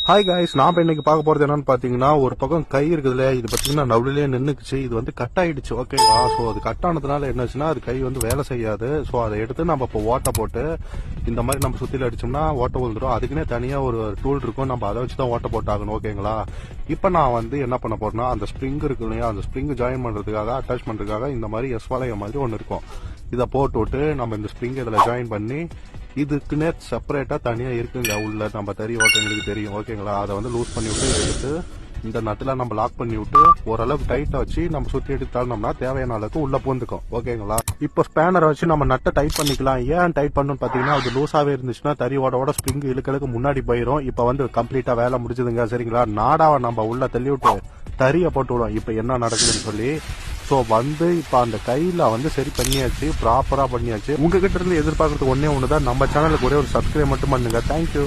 Hi guys, நான் இன்னைக்கு பார்க்க போறது என்னன்னு பாத்தீங்கன்னா, ஒரு பக்கம் கை இருக்குதுல, இது பாத்தீங்கன்னா நடுவுலயே நின்னுக்குச்சு. இது வந்து கட் ஆயிடுச்சு. ஓகேவா? சோ அது கட் ஆனதுனால என்னாச்சுன்னா, அது கை வந்து வேலை செய்யாது. சோ அதை எடுத்து நம்ம இப்போ ஓட்ட போட்டு இந்த மாதிரி நம்ம சுத்தில அடிச்சோம்னா ஓட்ட விழுந்துரும். அதுக்குன்னே தனியா ஒரு டூல் இருக்கும். நம்ம அதை வச்சுதான் ஓட்ட போட்டாகணும். ஓகேங்களா? இப்ப நான் வந்து என்ன பண்ண போறேன்னா, அந்த ஸ்ப்ரிங் இருக்கு இல்லையா, அந்த ஸ்ப்ரிங் ஜாயின் பண்றதுக்காக, அட்டாச் பண்றதுக்காக இந்த மாதிரி எஸ்வாலயம் மாதிரி ஒன்னு இருக்கும். இதை போட்டு விட்டு நம்ம இந்த ஸ்ப்ரிங் இதுல ஜாயின் பண்ணி, இதுக்குன்னே செப்பரேட்டா தனியா இருக்குங்க உள்ள. நம்ம தெரியும், ஓகேங்களுக்கு தெரியும். ஓகேங்களா? அதை வந்து லூஸ் பண்ணி விட்டு எடுத்து இந்த நட்டுல நம்ம லாக் பண்ணி விட்டு ஓரளவுக்கு டைட்டா வச்சு நம்ம சுத்தி எடுத்தாலும்னா தேவையான அளவுக்கு உள்ள பூந்துக்கும். ஓகேங்களா? இப்போ ஸ்பேனரை வச்சு நம்ம நட்டை டைட் பண்ணிக்கலாம். ஏன் டைட் பண்ணணும்னு பாத்தீங்கன்னா, அது லூஸாவே இருந்துச்சுன்னா தறியோட ஸ்ப்ரிங் இழுக்களுக்கு முன்னாடி போயிடும். இப்ப வந்து கம்ப்ளீட்டா வேலை முடிஞ்சதுங்க. சரிங்களா? நாடாவை நம்ம உள்ள தள்ளி விட்டு தறிய போட்டு விடும். இப்ப என்ன நடக்குதுன்னு சொல்லி ஸோ வந்து இப்போ அந்த கையில் வந்து சரி பண்ணியாச்சு, ப்ராப்பராக பண்ணியாச்சு. உங்ககிட்ட இருந்து எதிர்பார்க்கறது ஒன்றே ஒன்று தான், நம்ம சேனலுக்கு ஒரே ஒரு சப்ஸ்கிரைப் மட்டும் பண்ணுங்க. தேங்க்யூ.